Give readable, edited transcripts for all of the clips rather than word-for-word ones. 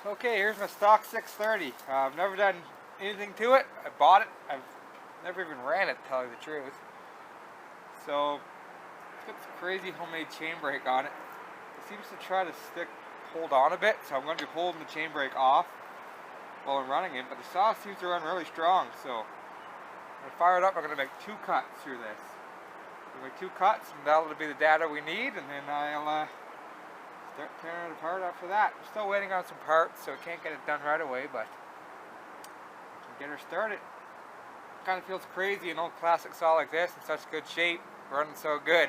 Okay, here's my stock 630. I've never done anything to it. I bought it. I've never even ran it, to tell you the truth. So, it's got this crazy homemade chain brake on it. It seems to try to hold on a bit, so I'm going to be holding the chain brake off while I'm running it. But the saw seems to run really strong, so when I fire it up, I'm going to make 2 cuts through this. I'm going to make 2 cuts, and that'll be the data we need, and then I'll start tearing it apart after that. I'm still waiting on some parts, so I can't get it done right away, but I can get her started. It kind of feels crazy, an old classic saw like this in such good shape, running so good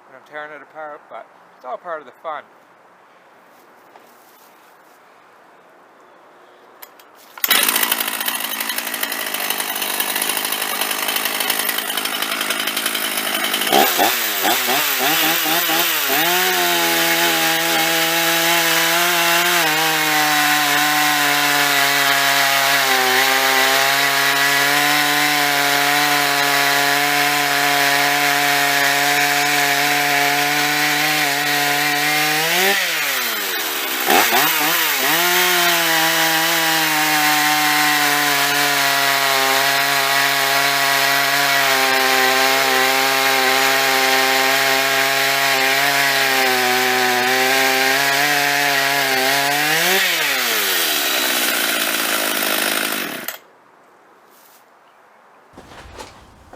when I'm tearing it apart, but it's all part of the fun.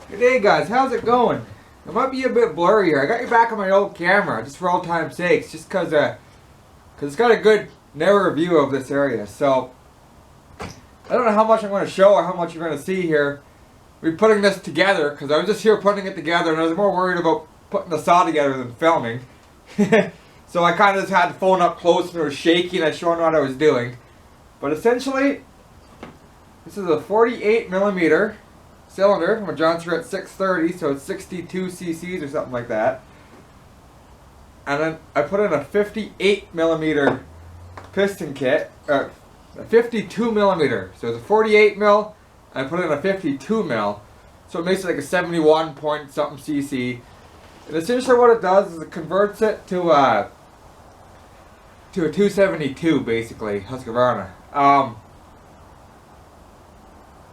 Hey guys, how's it going? It might be a bit blurry here. I got you back on my old camera, just for old time's sakes, just cause it's got a good narrow view of this area. So I don't know how much I'm going to show or how much you're going to see here. We're putting this together because I was just here putting it together, and I was more worried about putting the saw together than filming. So I kind of just had the phone up close and it was shaky, and I was showing what I was doing. But essentially, this is a 48mm cylinder from a Jonsereds 630, so it's 62 cc's or something like that. And then I put in a 58mm piston kit, a 52mm, so it's a 48mm, and I put in a 52mm, so it makes it like a 71 point something cc. And essentially what it does is it converts it to a 272 basically, Husqvarna.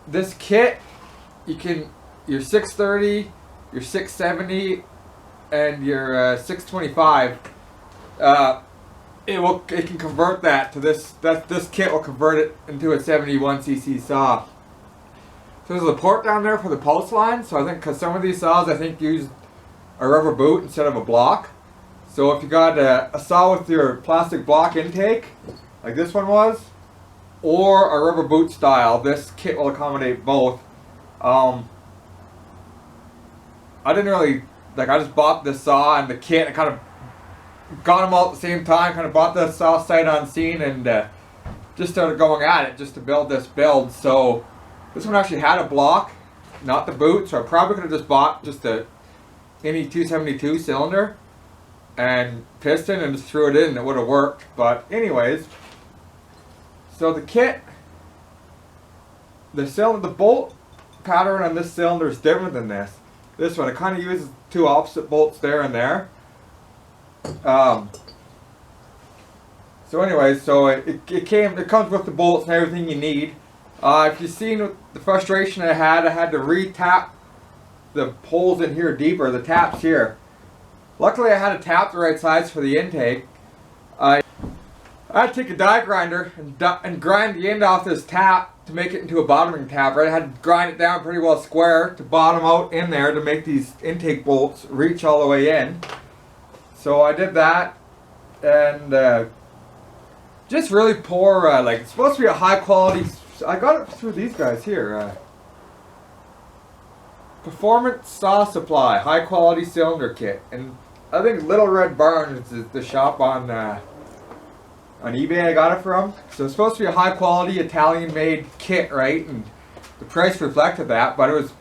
This kit, you can, your 630, your 670, and your 625, it can convert that to this. This kit will convert it into a 71cc saw. So there's a port down there for the pulse line. So I think because some of these saws I think use a rubber boot instead of a block. So if you got a saw with your plastic block intake, like this one was, or a rubber boot style, this kit will accommodate both. I didn't really, I just bought this saw and the kit. I kind of got them all at the same time, kind of bought the saw sight unseen, and just started going at it just to build this build. So this one actually had a block, not the boot, so I probably could have just bought just any 272 cylinder and piston and just threw it in and it would have worked. But anyways, so the kit, the bolt pattern on this cylinder is different than this. This one, it kind of uses 2 opposite bolts there and there. So anyways, so it comes with the bolts and everything you need. If you've seen the frustration I had to re-tap the holes in here deeper, the taps here. Luckily I had a tap the right size for the intake. I had to take a die grinder and grind the end off this tap to make it into a bottoming tab, right? I had to grind it down pretty well square to bottom out in there to make these intake bolts reach all the way in. So I did that, and just really poor, it's supposed to be a high quality, I got it through these guys here. Performance Saw Supply, high quality cylinder kit. And I think Little Red Barn is the shop on eBay I got it from. So it's supposed to be a high quality Italian made kit, right? And the price reflected that, but it was,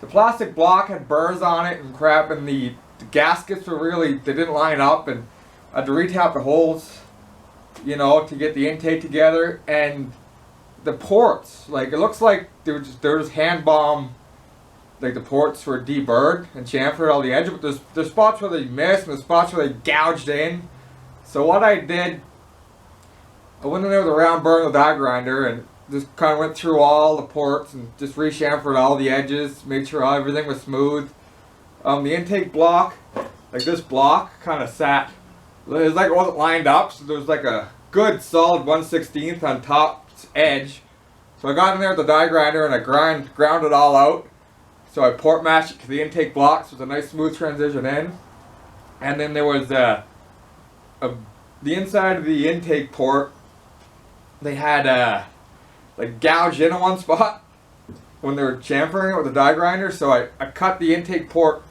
the plastic block had burrs on it and crap, and the gaskets were really, they didn't line up, and I had to retap the holes, you know, to get the intake together. And the ports, it looks like they were just hand bomb, the ports were deburred and chamfered all the edges, but there's spots where they missed and there's spots where they gouged in. So what I did I went in there with a round burr and a die grinder and just kind of went through all the ports and just re-chamfered all the edges, made sure everything was smooth. The intake block, like this block, kind of sat. It was like it wasn't lined up, so there was like a good solid 1/16 on top edge. So I got in there with the die grinder and I ground it all out. So I port matched it to the intake block, so it was a nice smooth transition in. And then there was the inside of the intake port. They had like gouged in one spot when they were chamfering it with the die grinder. So I cut the intake port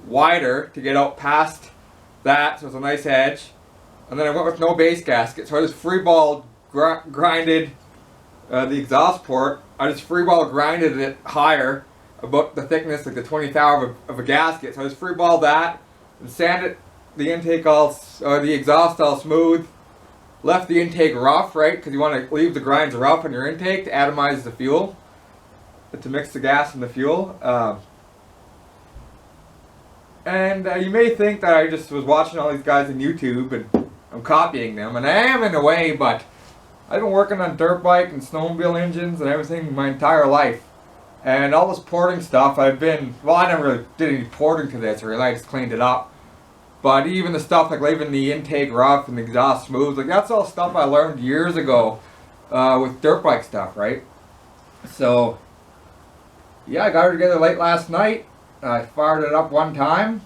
wider to get out past that, so it's a nice edge. And then I went with no base gasket, so I just freeball grinded the exhaust port. I just freeball grinded it higher, about the thickness, like the 20th of a gasket. So I just freeball that and sanded the intake the exhaust all smooth. Left the intake rough, right? Because you want to leave the grinds rough on your intake to atomize the fuel, to mix the gas and the fuel. And you may think that I just was watching all these guys on YouTube and I'm copying them, and I am in a way, but I've been working on dirt bike and snowmobile engines and everything my entire life. And all this porting stuff, I never really did any porting to this, really, I just cleaned it up. But even the stuff like leaving the intake rough and the exhaust smooth, like that's all stuff I learned years ago with dirt bike stuff, right? So, yeah, I got her together late last night. I fired it up one time,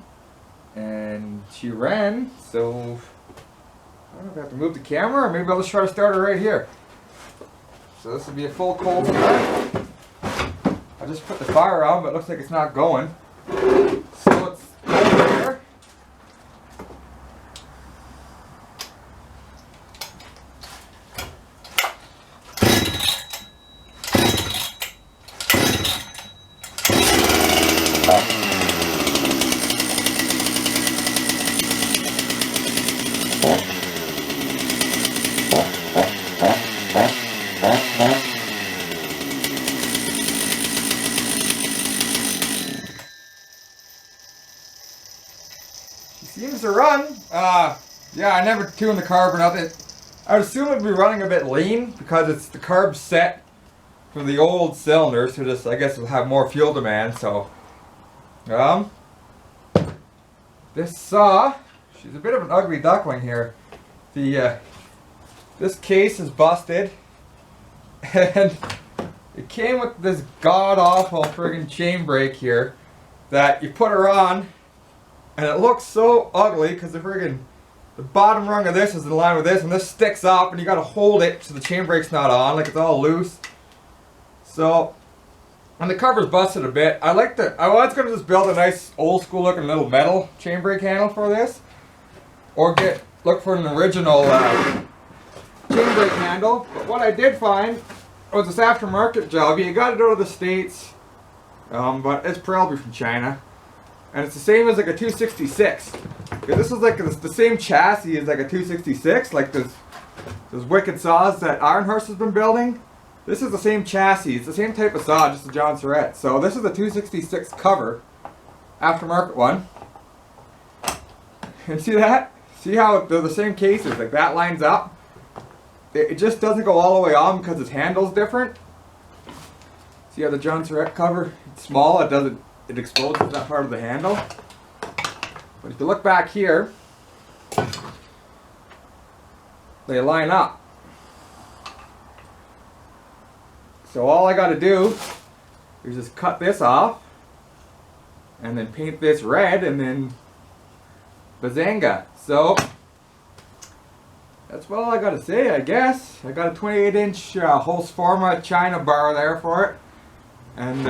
and she ran, so I don't know if I have to move the camera, or maybe I'll just try to start her right here. So this will be a full cold start. I just put the fire on, but it looks like it's not going. So it's over here. Seems to run. Yeah, I never tuned the carb or nothing. I would assume it'd be running a bit lean because it's the carb set from the old cylinder, so just I guess it'll have more fuel demand. So, this saw, she's a bit of an ugly duckling here. This case is busted, and it came with this god awful friggin' chain brake here that you put her on. And it looks so ugly because the bottom rung of this is in line with this, and this sticks up, and you got to hold it so the chain brake's not on, like it's all loose. So, and the cover's busted a bit. I was going to just build a nice old school looking little metal chain brake handle for this, or look for an original chain brake handle. But what I did find was this aftermarket job. You got to go to the States, but it's probably from China. And it's the same as like a 266. This is like the same chassis as like a 266, like those wicked saws that Ironhorse has been building. This is the same chassis, it's the same type of saw, just a Jonsereds. So this is the 266 cover, aftermarket one. And see that? See how they're the same cases, like that lines up. It just doesn't go all the way on because its handle's different. See how the Jonsereds cover, it's small, it exposes that part of the handle. But if you look back here, they line up. So all I got to do is just cut this off and then paint this red, and then bazanga. So that's all I got to say, I guess. I got a 28-inch Husqvarna China bar there for it. And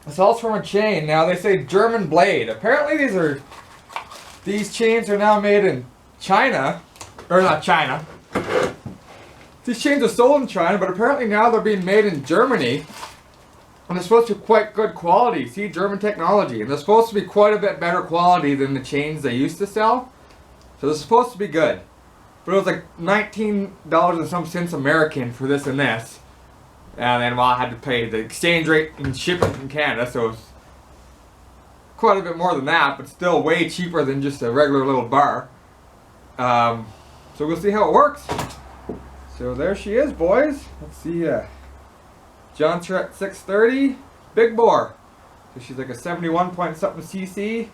it's also from a chain. Now they say German blade. Apparently these chains are now made in China, or not China. These chains are sold in China, but apparently now they're being made in Germany, and they're supposed to be quite good quality. See, German technology, and they're supposed to be quite a bit better quality than the chains they used to sell. So they're supposed to be good, but it was like $19 and some cents American for this and this. And then I had to pay the exchange rate and shipping from Canada, so it's quite a bit more than that, but still way cheaper than just a regular little bar. So we'll see how it works. So there she is, boys. Let's see, Jonsereds 630, big bore. So she's like a 71 point something cc.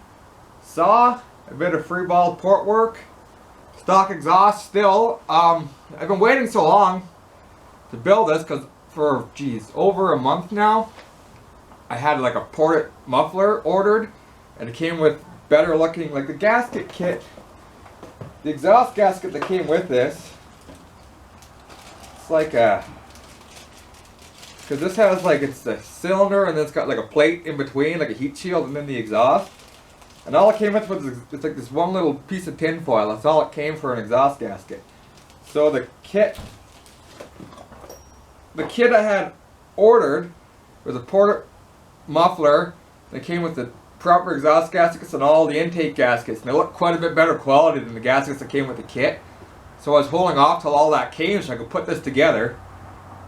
Saw, a bit of free ball port work. Stock exhaust still. I've been waiting so long to build this because for, geez, over a month now, I had like a ported muffler ordered, and it came with better looking, like the gasket kit. The exhaust gasket that came with this, it's like a, because this has like, it's a cylinder and then it's got like a plate in between, like a heat shield, and then the exhaust. And all it came with was, it's like this one little piece of tin foil. That's all it came for an exhaust gasket. So the kit I had ordered was a ported muffler that came with the proper exhaust gaskets and all the intake gaskets, and they look quite a bit better quality than the gaskets that came with the kit. So I was holding off till all that came so I could put this together.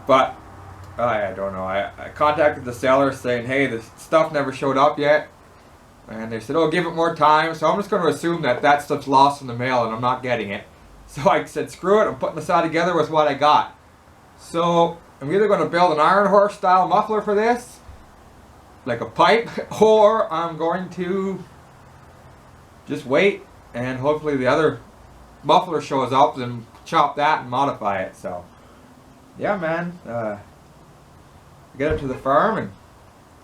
But I don't know. I contacted the seller saying, hey, this stuff never showed up yet, and they said, oh, give it more time. So I'm just going to assume that that stuff's lost in the mail and I'm not getting it. So I said, screw it, I'm putting this out together with what I got. So I'm either going to build an iron horse style muffler for this, like a pipe, or I'm going to just wait and hopefully the other muffler shows up and chop that and modify it. So yeah, man, get it to the farm and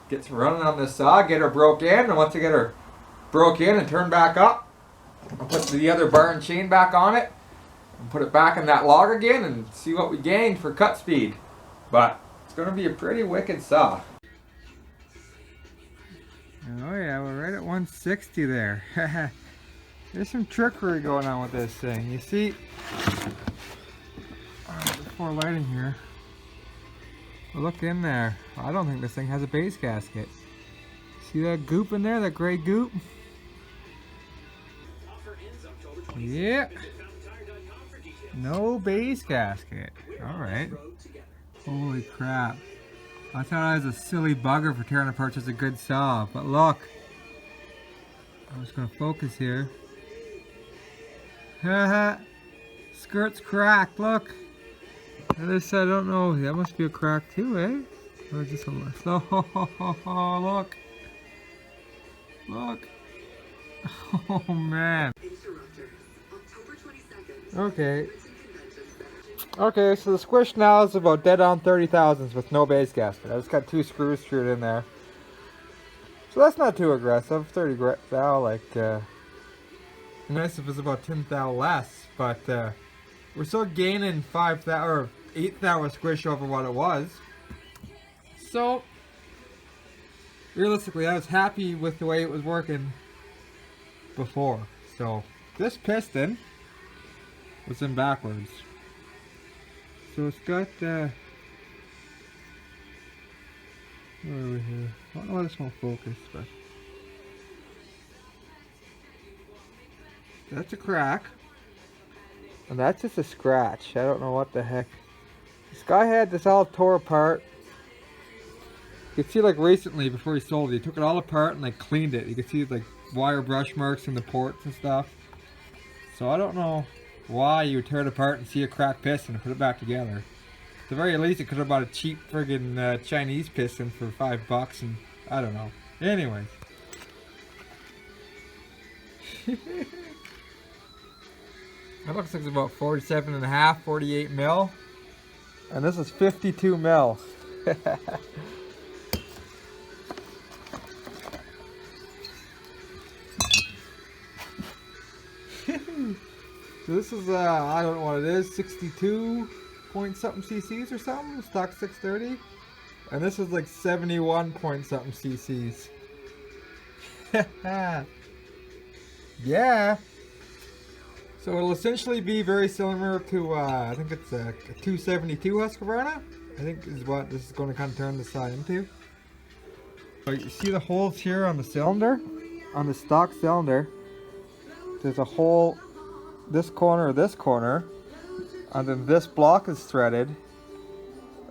get to running on this saw, get her broke in, and once I get her broke in and turned back up, I'll put the other bar and chain back on it and put it back in that log again and see what we gained for cut speed. But it's going to be a pretty wicked saw. Oh yeah, we're right at 160 there. There's some trickery going on with this thing. You see, before lighting here, look in there. I don't think this thing has a base gasket. See that goop in there, that gray goop? Yeah. No base gasket. Alright. Holy crap. I thought I was a silly bugger for tearing apart such a good saw, but look. I'm just going to focus here. Haha. Skirt's cracked, look. This, I don't know, that must be a crack too, eh? Or just a oh, look. Look. Oh man. Okay. Okay, so the squish now is about dead on 30 thousandths with no base gasket. I just got 2 screws screwed in there. So that's not too aggressive. 30 thou, like, nice if it's about 10 thou less, but we're still gaining 5 thou or 8 thou squish over what it was. So realistically, I was happy with the way it was working before. So this piston was in backwards. So it's got, where are we here? I don't know why this won't focus, but that's a crack. And that's just a scratch. I don't know what the heck. This guy had this all tore apart. You can see, like, recently before he sold it, he took it all apart and like cleaned it. You can see like wire brush marks in the ports and stuff. So I don't know why you would tear it apart and see a cracked piston and put it back together. At the very least, it could have bought a cheap friggin' Chinese piston for $5 and I don't know. Anyways. That looks like it's about 47.5, 48 mil. And this is 52 mil. So this is, I don't know what it is, 62 point something cc's or something, stock 630. And this is like 71 point something cc's. Yeah. So it'll essentially be very similar to, I think it's a 272 Husqvarna. I think is what this is going to kind of turn the side into. So you see the holes here on the cylinder? On the stock cylinder, there's a hole this corner, and then this block is threaded.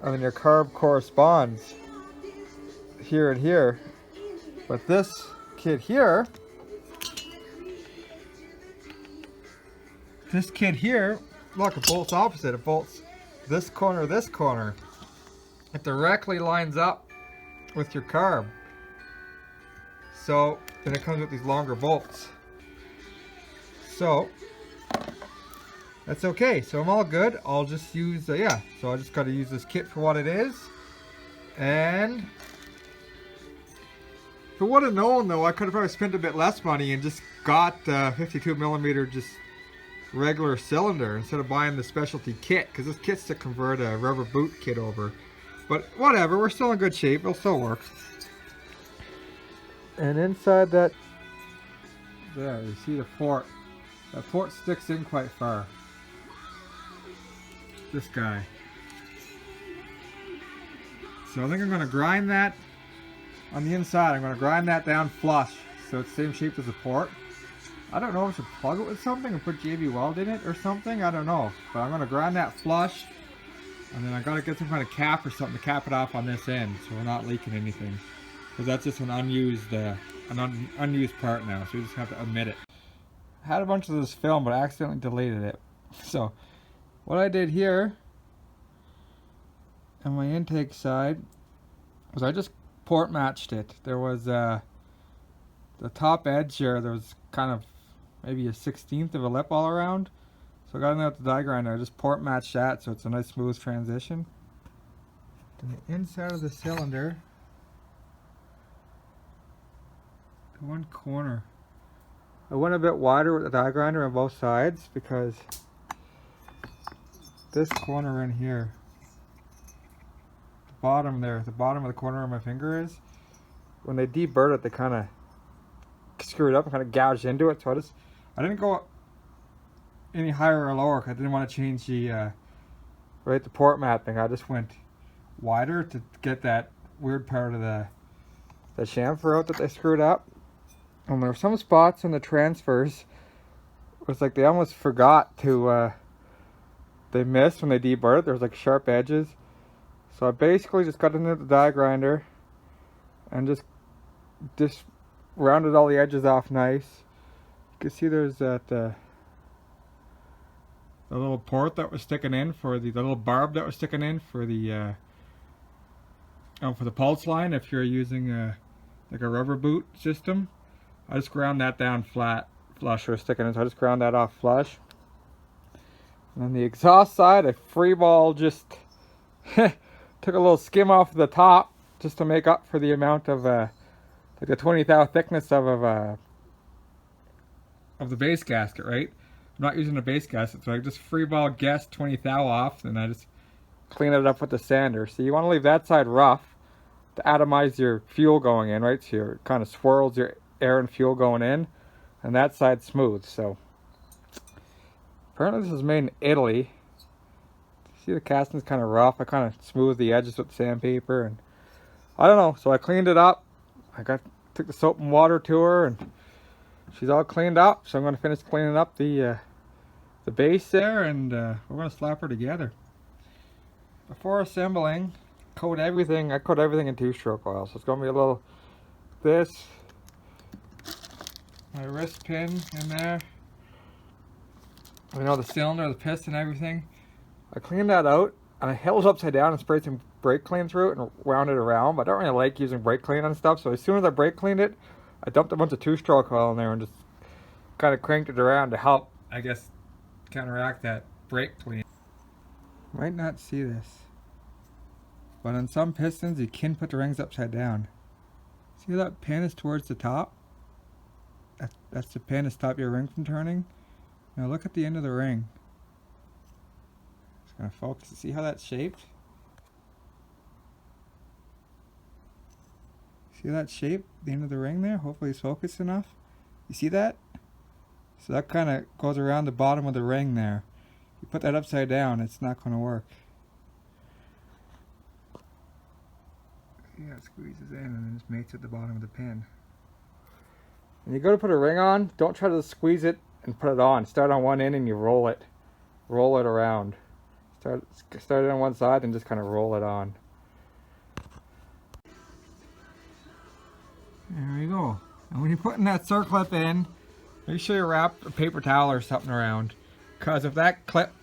and then your carb corresponds here and here. But this kit here, look, it bolts opposite. It bolts this corner, this corner. It directly lines up with your carb. So then it comes with these longer bolts. So that's okay. So I'm all good. I'll just use, so I just got to use this kit for what it is. And if I would have known though, I could have probably spent a bit less money and just got 52mm just regular cylinder instead of buying the specialty kit, because this kit's to convert a rubber boot kit over. But whatever, we're still in good shape. It'll still work. And inside that, there, you see the port. That port sticks in quite far. This guy. So I think I'm going to grind that on the inside. I'm going to grind that down flush so it's the same shape as the port. I don't know if I should plug it with something and put JB Weld in it or something. I don't know. But I'm going to grind that flush. And then I got to get some kind of cap or something to cap it off on this end so we're not leaking anything. Because that's just an unused part now, so we just have to omit it. I had a bunch of this film, but I accidentally deleted it. So, what I did here, on my intake side, was I just port matched it. There was the top edge here, there was kind of maybe a 1/16 of a lip all around. So I got in there with the die grinder, I just port matched that so it's a nice smooth transition. And the inside of the cylinder, one corner, I went a bit wider with the die grinder on both sides because this corner in here, the bottom there, the bottom of the corner where my finger is, when they deburred it, they kind of screwed up and kind of gouged into it. So I didn't go any higher or lower because I didn't want to change the port mat thing. I just went wider to get that weird part of the chamfer out that they screwed up. And there were some spots in the transfers, it was like they almost forgot to, they missed when they deburred. There was like sharp edges. So I basically just got into the die grinder and just rounded all the edges off nice. You can see there's that, the little port that was sticking in for the little barb that was sticking in for the, for the pulse line if you're using like a rubber boot system. I just ground that down flush or sticking in, so I just ground that off flush. And on the exhaust side, I freeball just took a little skim off the top just to make up for the amount of like the 20 thou thickness of the base gasket, right? I'm not using a base gasket, so I just freeball guessed 20 thou off, and I just clean it up with the sander. So you want to leave that side rough to atomize your fuel going in, right? So it kind of swirls your air and fuel going in, and that side smooth. So apparently this is made in Italy. See, the casting's kind of rough. I kind of smoothed the edges with sandpaper, and I don't know, so I cleaned it up. Took the soap and water to her, and she's all cleaned up. So I'm going to finish cleaning up the base there, and we're going to slap her together. Before assembling, I coat everything in 2-stroke oil. So it's going to be a little this, my wrist pin in there, you know, the cylinder, the piston, everything. I cleaned that out and I held it upside down and sprayed some brake clean through it and wound it around, but I don't really like using brake clean on stuff. So as soon as I brake cleaned it, I dumped a bunch of 2-stroke oil in there and just kind of cranked it around to help, I guess, counteract that brake clean. Might not see this, but on some pistons you can put the rings upside down. See that pin is towards the top? That's the pin to stop your ring from turning. Now look at the end of the ring. Just gonna focus. See how that's shaped? See that shape? The end of the ring there? Hopefully it's focused enough. You see that? So that kind of goes around the bottom of the ring there. You put that upside down, it's not going to work. Yeah, it squeezes in and then just mates at the bottom of the pin. When you go to put a ring on, don't try to squeeze it and put it on. Start on one end and you roll it around. Start it on one side and just kind of roll it on. There we go. And when you're putting that circlip in, make sure you wrap a paper towel or something around. Because if that clip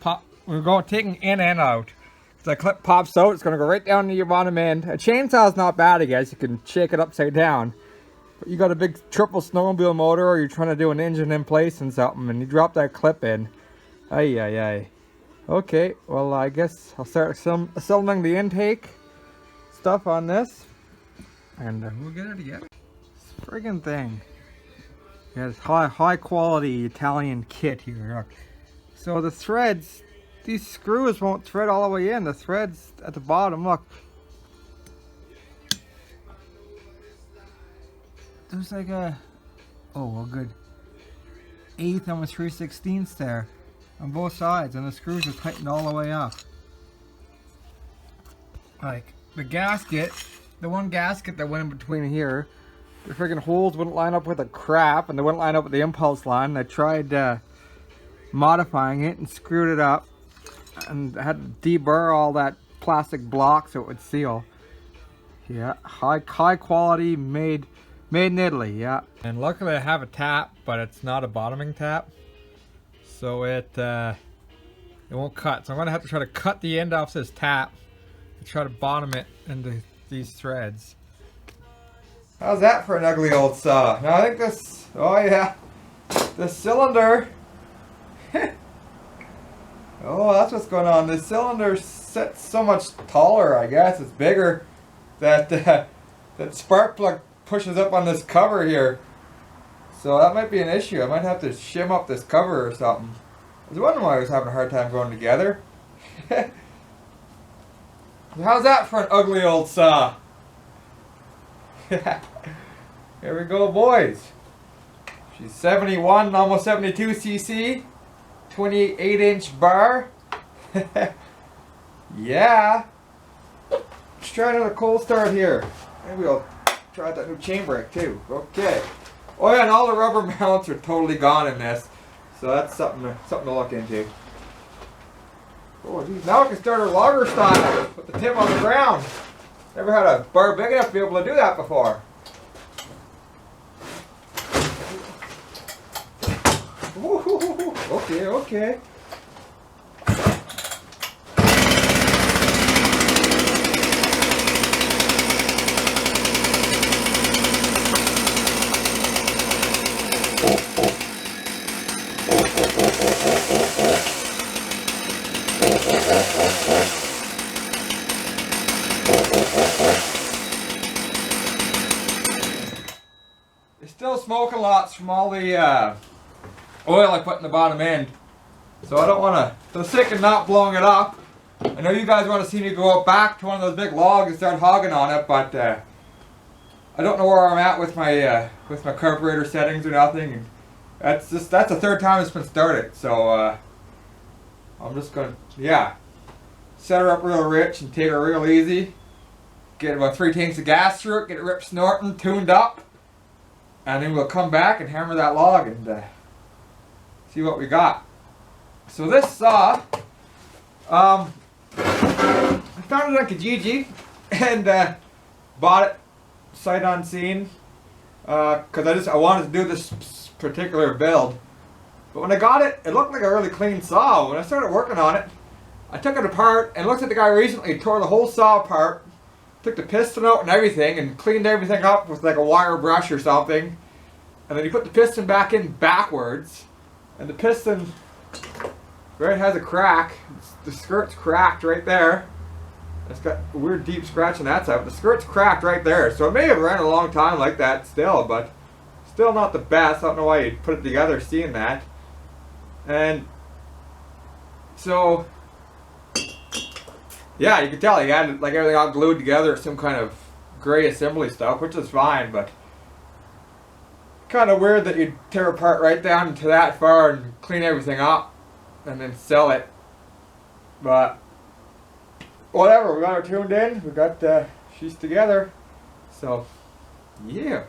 we're going taking in and out. If that clip pops out, it's going to go right down to your bottom end. A chainsaw's not bad, I guess. You can shake it upside down. But you got a big triple snowmobile motor, or you're trying to do an engine in place and something, and you drop that clip in. Ay, ay, ay. Okay, well, I guess I'll start assembling the intake stuff on this. And we'll get it together. This friggin' thing. Yeah, it's high quality Italian kit here. So the threads, these screws won't thread all the way in. The threads at the bottom, look. There's like a, good 1/8, almost 3/16 there on both sides, and the screws are tightened all the way up. Like the gasket, the one gasket that went in between here, the friggin' holes wouldn't line up with the crap, and they wouldn't line up with the impulse line. I tried modifying it and screwed it up, and I had to deburr all that plastic block so it would seal. Yeah, high quality, made in Italy. Yeah, and luckily I have a tap, but it's not a bottoming tap, so it won't cut. So I'm gonna have to try to cut the end off this tap and try to bottom it into these threads. How's that for an ugly old saw? Now I think this, oh yeah, the cylinder. Oh, that's what's going on. The cylinder sits so much taller, I guess. It's bigger. That spark plug pushes up on this cover here. So that might be an issue. I might have to shim up this cover or something. I was wondering why I was having a hard time going together. How's that for an ugly old saw? Here we go, boys. She's 71, almost 72 cc. 28-inch bar. Yeah. Let's try another cold start here. Maybe I'll try that new chain brake too. Okay. Oh yeah, and all the rubber mounts are totally gone in this, so that's something to look into. Oh geez, now I can start her logger style with the tip on the ground. Never had a bar big enough to be able to do that before. Ooh, okay. It's still smoking lots from all the oil I put in the bottom end, so I don't want to, for the sake of not blowing it up. I know you guys want to see me go up back to one of those big logs and start hogging on it, but I don't know where I'm at with my carburetor settings or nothing. And that's the third time it's been started, so I'm just gonna set her up real rich and take her real easy. Get about 3 tanks of gas through it, get it ripped snorting, tuned up, and then we'll come back and hammer that log and see what we got. So this saw, I found it on Kijiji and bought it sight unseen because I wanted to do this particular build. But when I got it, it looked like a really clean saw. When I started working on it, I took it apart and looked at the guy recently, tore the whole saw apart, took the piston out and everything, and cleaned everything up with like a wire brush or something. And then he put the piston back in backwards. And the piston, right, has a crack. The skirt's cracked right there. It's got a weird deep scratch on that side, but the skirt's cracked right there. So it may have ran a long time like that still, but still not the best. I don't know why you'd put it together seeing that. And so, yeah, you can tell he had like everything all glued together, some kind of gray assembly stuff, which is fine, but kind of weird that you'd tear apart right down to that far and clean everything up and then sell it. But whatever, we got her tuned in, we got she's together, so yeah.